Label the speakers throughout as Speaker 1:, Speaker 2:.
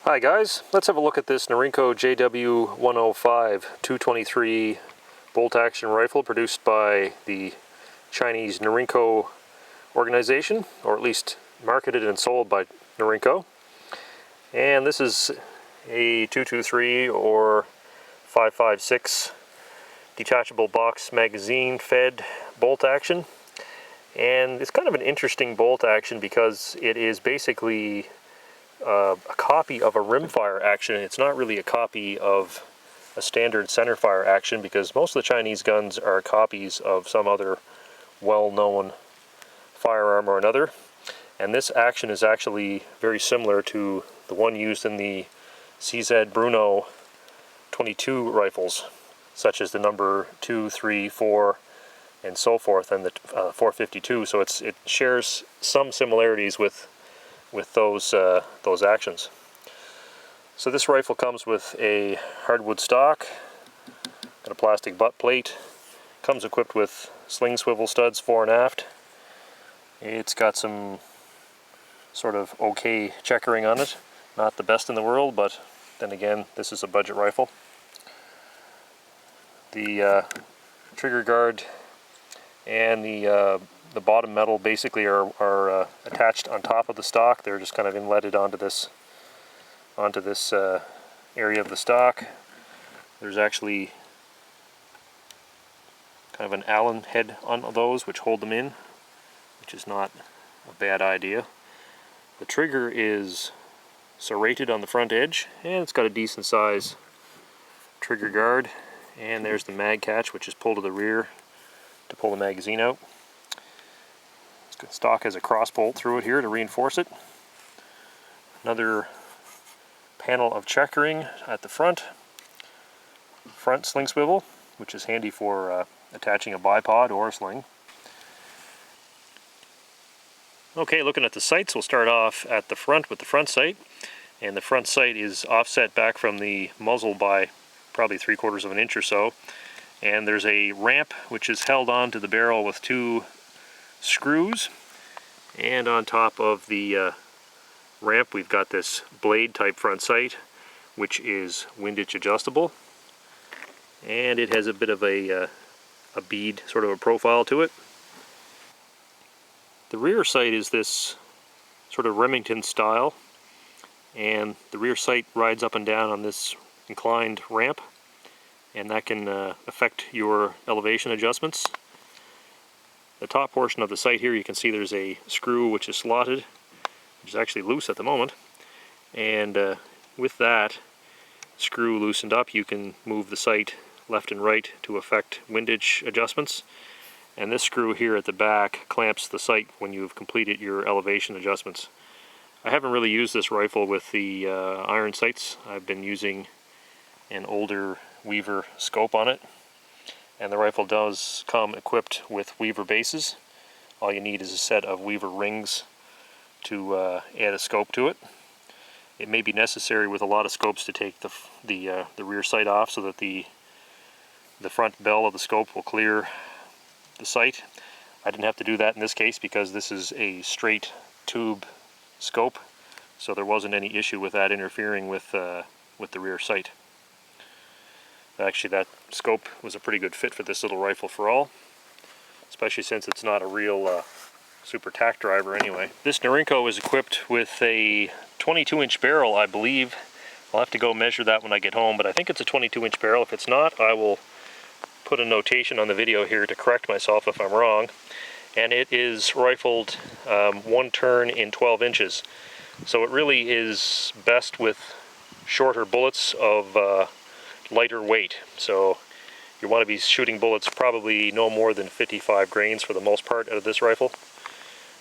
Speaker 1: Hi guys, let's have a look at this Norinco JW-105 223 bolt action rifle produced by the Chinese Norinco organization, or at least marketed and sold by Norinco. And this is a 223 or 5.56 detachable box magazine fed bolt action. And it's kind of an interesting bolt action because it is basically a copy of a rimfire action. It's not really a copy of a standard centerfire action because most of the Chinese guns are copies of some other well-known firearm or another. And this action is actually very similar to the one used in the CZ Bruno 22 rifles, such as the number 2, 3, 4, and so forth, and the 452. So it shares some similarities with those actions. So this rifle comes with a hardwood stock, got a plastic butt plate, comes equipped with sling swivel studs fore and aft. It's got some sort of okay checkering on it, not the best in the world, but then again, this is a budget rifle. The trigger guard and the bottom metal basically are attached on top of the stock. They're just kind of inletted onto this area of the stock. There's actually kind of an Allen head on those which hold them in, which is not a bad idea. The trigger is serrated on the front edge, and it's got a decent size trigger guard. And there's the mag catch, which is pulled to the rear to pull the magazine out. Stock has a cross bolt through it here to reinforce it. Another panel of checkering at the front sling swivel, which is handy for attaching a bipod or a sling. Okay, looking at the sights, we'll start off at the front with the front sight, and the front sight is offset back from the muzzle by probably 3/4 of an inch or so, and there's a ramp which is held onto the barrel with 2 screws, and on top of the ramp we've got this blade type front sight which is windage adjustable, and it has a bit of a bead sort of a profile to it. The rear sight is this sort of Remington style, and the rear sight rides up and down on this inclined ramp, and that can affect your elevation adjustments. The top portion of the sight here, you can see there's a screw which is slotted, which is actually loose at the moment, and with that screw loosened up you can move the sight left and right to affect windage adjustments, and this screw here at the back clamps the sight when you've completed your elevation adjustments. I haven't really used this rifle with the iron sights. I've been using an older Weaver scope on it, and the rifle does come equipped with Weaver bases. All you need is a set of Weaver rings to add a scope to it. It may be necessary with a lot of scopes to take the rear sight off so that the front bell of the scope will clear the sight. I didn't have to do that in this case because this is a straight tube scope, so there wasn't any issue with that interfering with the rear sight. Actually, that scope was a pretty good fit for this little rifle for all, especially since it's not a real super tack driver anyway. This Norinco is equipped with a 22-inch barrel, I believe. I'll have to go measure that when I get home, but I think it's a 22-inch barrel. If it's not, I will put a notation on the video here to correct myself if I'm wrong. And it is rifled 1 turn in 12 inches. So it really is best with shorter bullets of lighter weight. So you want to be shooting bullets probably no more than 55 grains for the most part out of this rifle.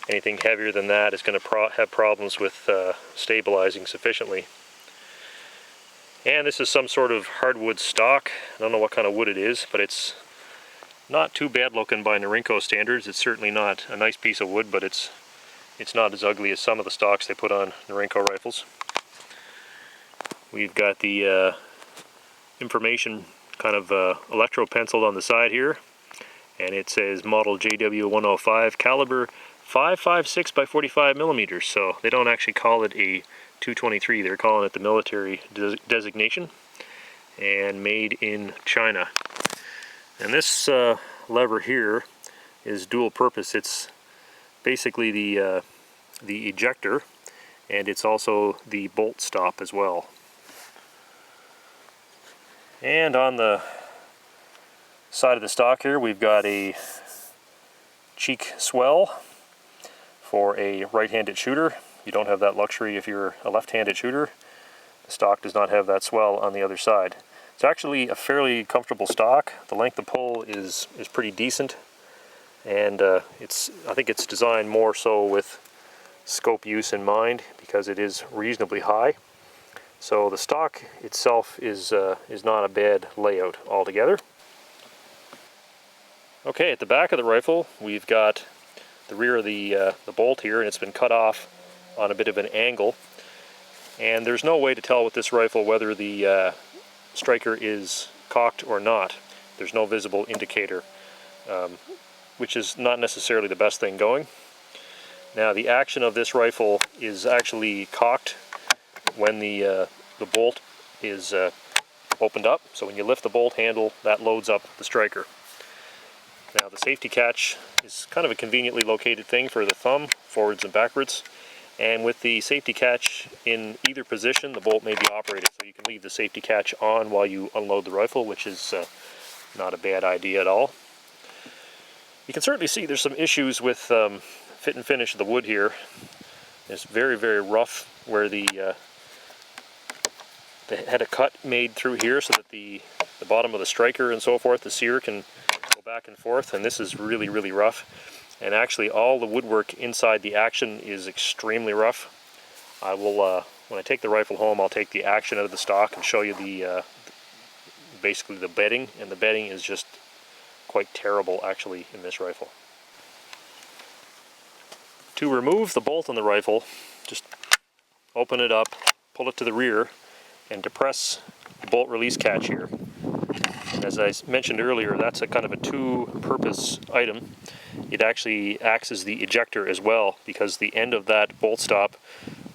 Speaker 1: Anything heavier than that is going to have problems with stabilizing sufficiently. And this is some sort of hardwood stock. I don't know what kind of wood it is, but it's not too bad looking by Norinco standards. It's certainly not a nice piece of wood, but it's not as ugly as some of the stocks they put on Norinco rifles. We've got the information kind of electro penciled on the side here, and it says model JW-105, caliber .556 by 45 millimeters, so they don't actually call it a 223, they're calling it the military designation, and made in China. And this lever here is dual purpose. It's basically the ejector, and it's also the bolt stop as well. And on the side of the stock here, we've got a cheek swell for a right-handed shooter. You don't have that luxury if you're a left-handed shooter. The stock does not have that swell on the other side. It's actually a fairly comfortable stock. The length of pull is pretty decent, and I think it's designed more so with scope use in mind because it is reasonably high. So the stock itself is not a bad layout altogether. Okay, at the back of the rifle we've got the rear of the bolt here, and it's been cut off on a bit of an angle. And there's no way to tell with this rifle whether the striker is cocked or not. There's no visible indicator, which is not necessarily the best thing going. Now the action of this rifle is actually cocked when the bolt is opened up. So when you lift the bolt handle, that loads up the striker. Now the safety catch is kind of a conveniently located thing for the thumb, forwards and backwards. And with the safety catch in either position, the bolt may be operated. So you can leave the safety catch on while you unload the rifle, which is not a bad idea at all. You can certainly see there's some issues with fit and finish of the wood here. It's very, very rough where they had a cut made through here so that the bottom of the striker and so forth, the sear, can go back and forth, and this is really, really rough. And actually all the woodwork inside the action is extremely rough. I will, when I take the rifle home, I'll take the action out of the stock and show you basically the bedding, and the bedding is just quite terrible actually in this rifle. To remove the bolt on the rifle, just open it up, pull it to the rear, and depress the bolt release catch here. And as I mentioned earlier, that's a kind of a two-purpose item. It actually acts as the ejector as well, because the end of that bolt stop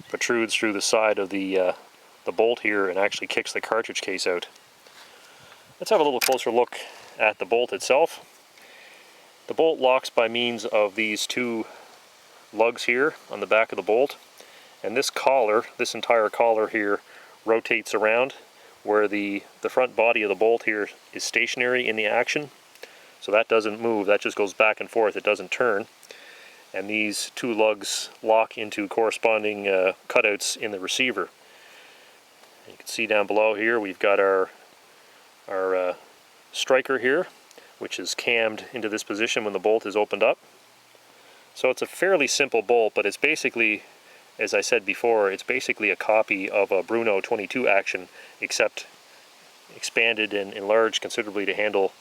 Speaker 1: protrudes through the side of the bolt here and actually kicks the cartridge case out. Let's have a little closer look at the bolt itself. The bolt locks by means of these two lugs here on the back of the bolt, and this collar, this entire collar here, rotates around where the front body of the bolt here is stationary in the action. So that doesn't move, that just goes back and forth, it doesn't turn. And these two lugs lock into corresponding cutouts in the receiver. You can see down below here we've got our striker here, which is cammed into this position when the bolt is opened up. So it's a fairly simple bolt, but it's basically, as I said before, it's basically a copy of a Bruno 22 action, except expanded and enlarged considerably to handle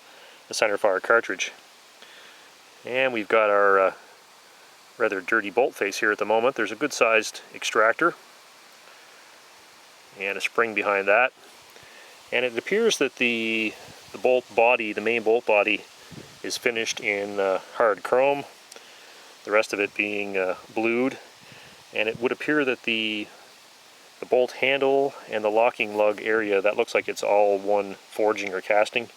Speaker 1: the centerfire cartridge. And we've got our rather dirty bolt face here at the moment. There's a good sized extractor and a spring behind that. And it appears that the bolt body, the main bolt body, is finished in hard chrome, the rest of it being blued. And it would appear that the bolt handle and the locking lug area, that looks like it's all one forging or casting.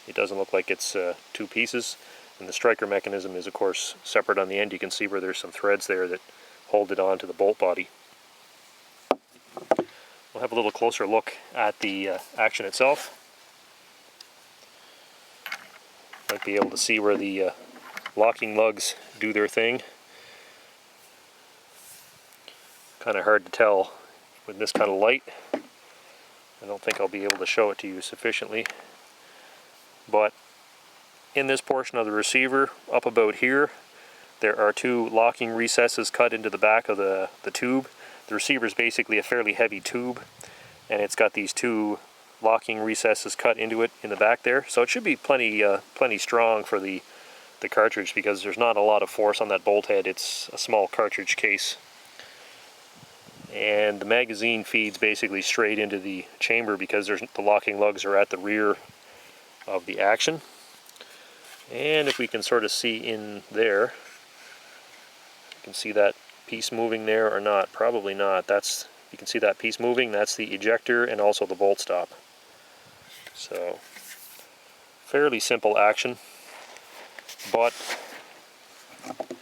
Speaker 1: It doesn't look like it's two pieces. And the striker mechanism is of course separate on the end. You can see where there's some threads there that hold it on to the bolt body. We'll have a little closer look at the action itself. Might be able to see where the locking lugs do their thing. Kind of hard to tell with this kind of light. I don't think I'll be able to show it to you sufficiently. But in this portion of the receiver, up about here, there are two locking recesses cut into the back of the tube. The receiver is basically a fairly heavy tube, and it's got these two locking recesses cut into it in the back there. So it should be plenty strong for the cartridge, because there's not a lot of force on that bolt head. It's a small cartridge case. And the magazine feeds basically straight into the chamber because the locking lugs are at the rear of the action. And if we can sort of see in there, You can see that piece moving there or not. Probably not. You can see that piece moving. That's the ejector and also the bolt stop. So fairly simple action, but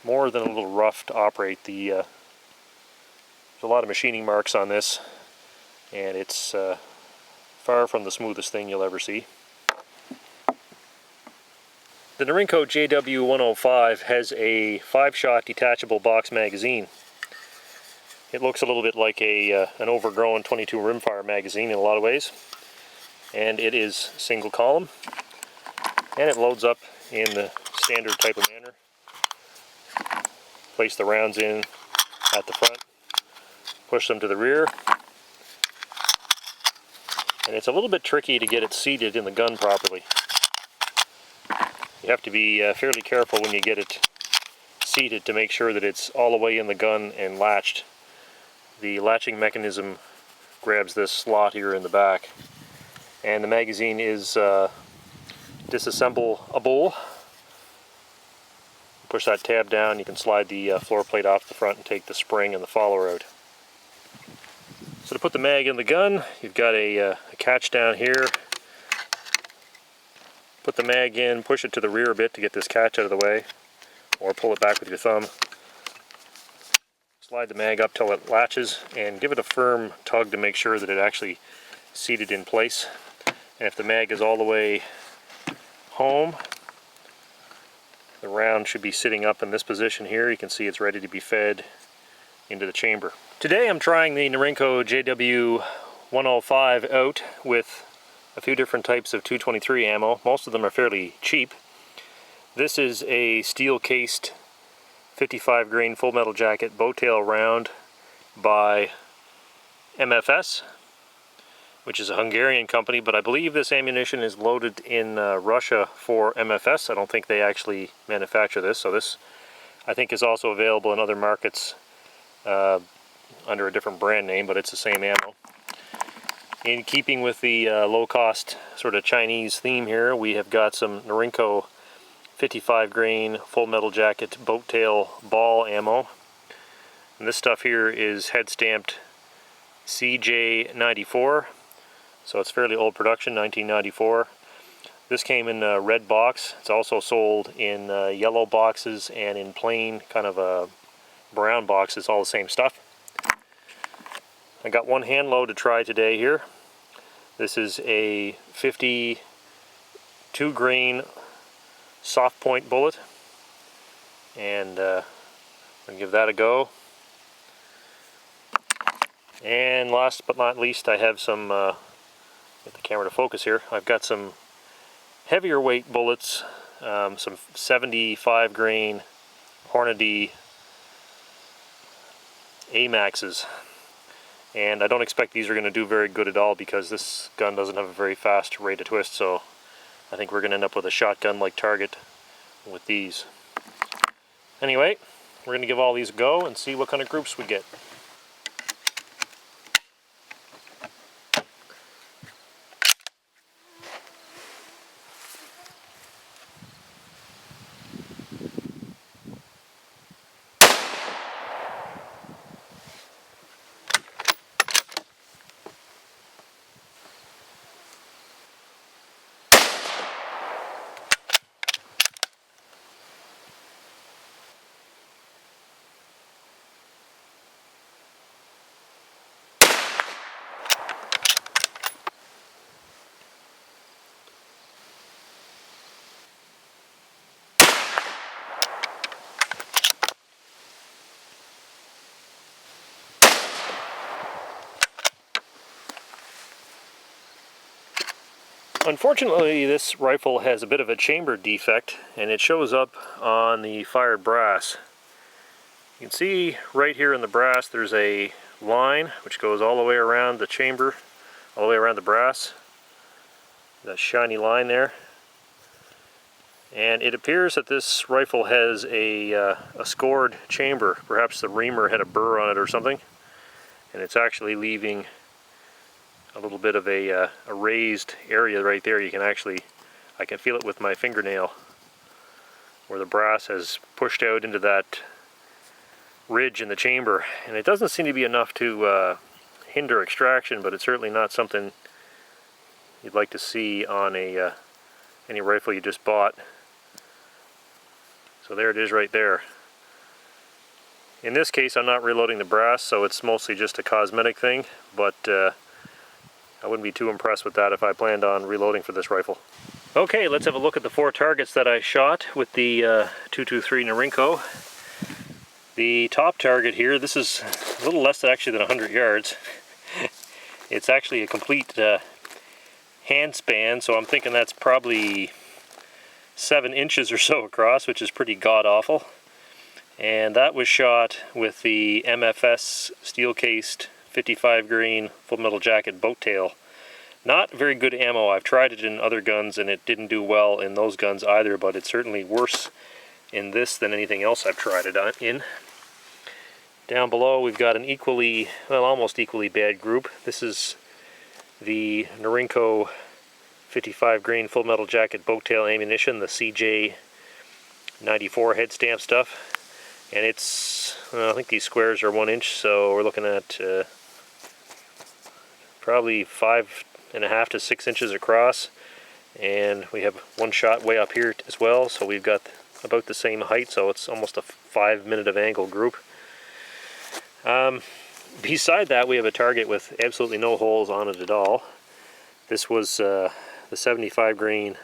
Speaker 1: more than a little rough to operate. There's a lot of machining marks on this, and it's far from the smoothest thing you'll ever see. The Norinco JW-105 has a 5-shot detachable box magazine. It looks a little bit like an overgrown 22 rimfire magazine in a lot of ways, and it is single column, and it loads up in the standard type of manner. Place the rounds in at the front, push them to the rear, and it's a little bit tricky to get it seated in the gun properly. You have to be fairly careful when you get it seated to make sure that it's all the way in the gun and latched. The latching mechanism grabs this slot here in the back, and the magazine is disassembleable. Push that tab down, you can slide the floor plate off the front and take the spring and the follower out. So to put the mag in the gun, you've got a catch down here. Put the mag in, push it to the rear a bit to get this catch out of the way, or pull it back with your thumb. Slide the mag up till it latches and give it a firm tug to make sure that it actually seated in place. And if the mag is all the way home, the round should be sitting up in this position here. You can see it's ready to be fed into the chamber. Today I'm trying the Norinco JW-105 out with a few different types of 223 ammo. Most of them are fairly cheap. This is a steel-cased 55 grain full metal jacket bow tail round by MFS, which is a Hungarian company, but I believe this ammunition is loaded in Russia for MFS. I don't think they actually manufacture this, so this I think is also available in other markets under a different brand name, but it's the same ammo. In keeping with the low-cost sort of Chinese theme here, we have got some Norinco 55 grain full metal jacket boat tail ball ammo. And this stuff here is head stamped CJ94, so it's fairly old production, 1994. This came in a red box. It's also sold in yellow boxes and in plain kind of brown boxes, all the same stuff. I got one hand load to try today here. This is a 52 grain soft point bullet, and I'm going to give that a go. And last but not least, I have some, get the camera to focus here, I've got some heavier weight bullets, some 75 grain Hornady AMAXs. And I don't expect these are going to do very good at all because this gun doesn't have a very fast rate of twist, so I think we're going to end up with a shotgun-like target with these. Anyway, we're going to give all these a go and see what kind of groups we get. Unfortunately, this rifle has a bit of a chamber defect, and it shows up on the fired brass. You can see right here in the brass there's a line which goes all the way around the chamber, all the way around the brass. That shiny line there. And it appears that this rifle has a scored chamber. Perhaps the reamer had a burr on it or something, and it's actually leaving a little bit of a raised area right there. You can actually, I can feel it with my fingernail, where the brass has pushed out into that ridge in the chamber, and it doesn't seem to be enough to hinder extraction, but it's certainly not something you'd like to see on a any rifle you just bought. So there it is right there. In this case, I'm not reloading the brass, so it's mostly just a cosmetic thing, but I wouldn't be too impressed with that if I planned on reloading for this rifle. Okay, let's have a look at the 4 targets that I shot with the 223 Norinco. The top target here, this is a little less actually than 100 yards. It's actually a complete hand span, so I'm thinking that's probably 7 inches or so across, which is pretty god-awful. And that was shot with the MFS steel-cased 55 grain full metal jacket boat tail. Not very good ammo. I've tried it in other guns and it didn't do well in those guns either, but it's certainly worse in this than anything else I've tried it in. Down below we've got an equally, well, almost equally bad group. This is the Norinco 55 grain full metal jacket boat tail ammunition, the CJ 94 head stamp stuff. And it's, I think these squares are 1 inch, so we're looking at probably 5.5 to 6 inches across. And we have one shot way up here as well, so we've got about the same height, so it's almost a 5 minute of angle group. Beside that, we have a target with absolutely no holes on it at all. This was the 75 grain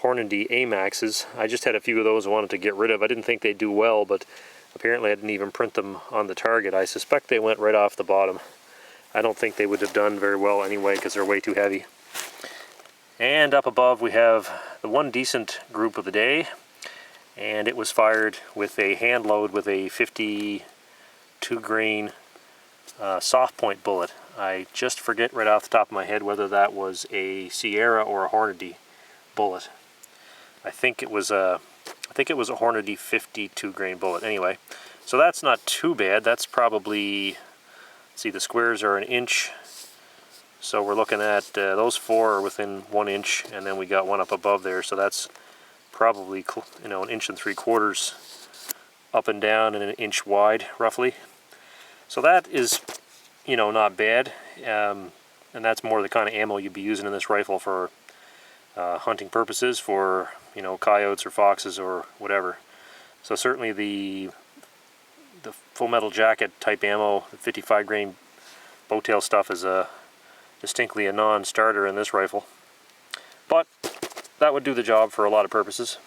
Speaker 1: Hornady AMAXs. I just had a few of those I wanted to get rid of. I didn't think they'd do well, but apparently I didn't even print them on the target. I suspect they went right off the bottom. I don't think they would have done very well anyway because they're way too heavy. And up above we have the one decent group of the day, and it was fired with a hand load with a 52 grain soft point bullet. I just forget right off the top of my head whether that was a Sierra or a Hornady bullet. I think it was a Hornady 52 grain bullet. Anyway, so that's not too bad. That's probably, let's see, the squares are 1 inch, so we're looking at those 4 are within 1 inch, and then we got one up above there, so that's probably 1 3/4 inches up and down and 1 inch wide roughly. So that is, not bad, and that's more the kind of ammo you'd be using in this rifle for hunting purposes, for coyotes or foxes or whatever. So certainly the full metal jacket type ammo, the 55 grain boat tail stuff, is distinctly a non-starter in this rifle, but that would do the job for a lot of purposes.